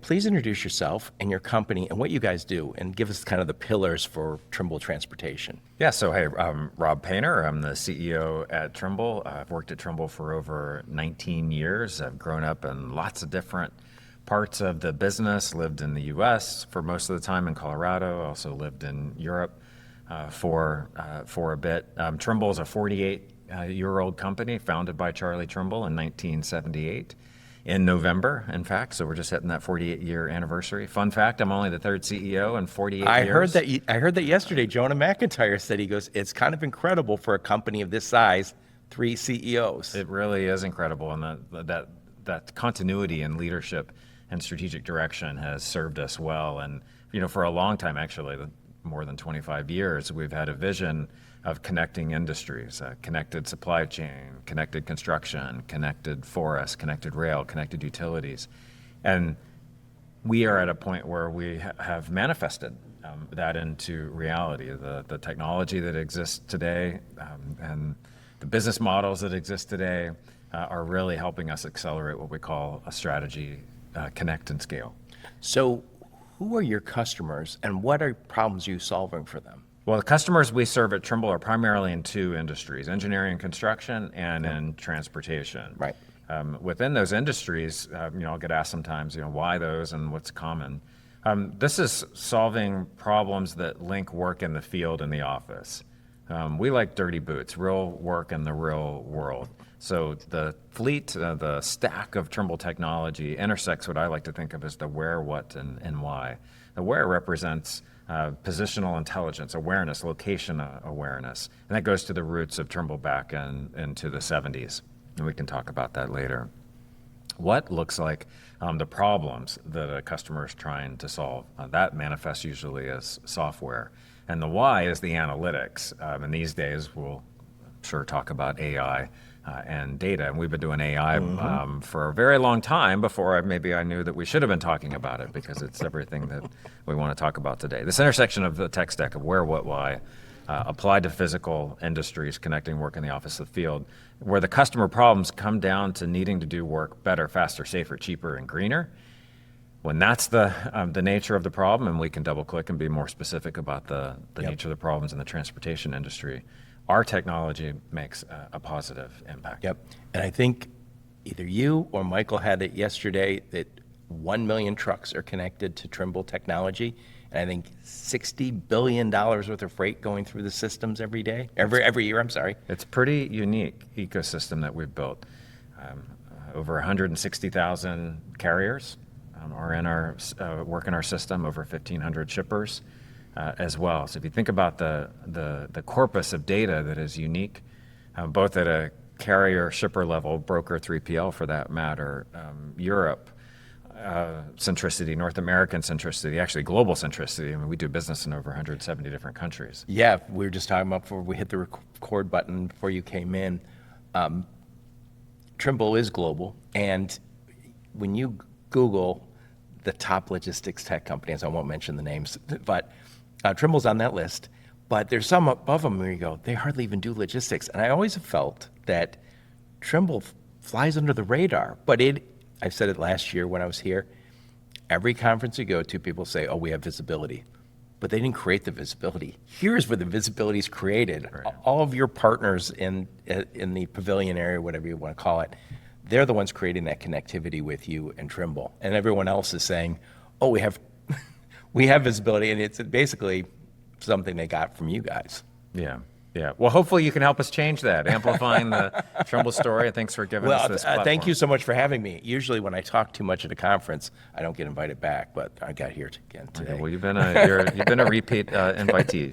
please introduce yourself and your company and what you guys do, and give us kind of the pillars for Trimble Transportation. Yeah, so hey, I'm Rob Painter. I'm the CEO at Trimble. I've worked at Trimble for over 19 years. I've grown up in lots of different parts of the business, lived in the US for most of the time in Colorado, also lived in Europe for a bit. Trimble is a 48-year-old company founded by Charlie Trimble in 1978. In November, in fact, so we're just hitting that 48-year anniversary. Fun fact, I'm only the third CEO in 48 years. I heard that yesterday. Jonah McIntyre said, he goes, it's kind of incredible for a company of this size, 3 CEOs. It really is incredible, and that continuity in leadership and strategic direction has served us well. And for a long time, actually, more than 25 years, we've had a vision of connecting industries, connected supply chain, connected construction, connected forest, connected rail, connected utilities. And we are at a point where we have manifested that into reality. The technology that exists today and the business models that exist today are really helping us accelerate what we call a strategy, connect and scale. So who are your customers and what are problems you solving for them? Well, the customers we serve at Trimble are primarily in 2 industries, engineering and construction and in transportation. Right. Within those industries, I'll get asked sometimes, why those and what's common. This is solving problems that link work in the field and the office. We like dirty boots, real work in the real world. So the fleet, the stack of Trimble technology intersects what I like to think of as the where, what, and why. The where represents positional intelligence, awareness, location awareness. And that goes to the roots of Trimble back into the 70s. And we can talk about that later. What looks like the problems that a customer is trying to solve. That manifests usually as software. And the why is the analytics. And these days, we'll sure talk about AI and data. And we've been doing AI for a very long time before maybe I knew that we should have been talking about it, because it's everything that we want to talk about today. This intersection of the tech stack of where, what, why, applied to physical industries, connecting work in the office to the field, where the customer problems come down to needing to do work better, faster, safer, cheaper, and greener. When that's the nature of the problem, and we can double click and be more specific about the nature of the problems in the transportation industry, our technology makes a positive impact. Yep. And I think either you or Michael had it yesterday that 1 million trucks are connected to Trimble technology. And I think $60 billion worth of freight going through the systems every day, every year, I'm sorry. It's a pretty unique ecosystem that we've built. Over 160,000 carriers are in our work in our system, over 1,500 shippers. As well. So if you think about the corpus of data that is unique, both at a carrier shipper level, broker 3PL for that matter, Europe centricity, North American centricity, actually global centricity. I mean, we do business in over 170 different countries. Yeah, we were just talking about before we hit the record button before you came in. Trimble is global, and when you Google the top logistics tech companies, I won't mention the names, but Trimble's on that list, but there's some above them where you go, they hardly even do logistics. And I always have felt that Trimble flies under the radar, but I said it last year when I was here, every conference you go to, people say, oh, we have visibility, but they didn't create the visibility. Here's where the visibility is created. Right. All of your partners in the pavilion area, whatever you want to call it, they're the ones creating that connectivity with you and Trimble. And everyone else is saying, oh, we have visibility, and it's basically something they got from you guys. Yeah. Well, hopefully you can help us change that, amplifying the Trimble story. Thanks for giving us this platform. Thank you so much for having me. Usually when I talk too much at a conference, I don't get invited back, but I got here again today. Okay, well, you've been a repeat invitee.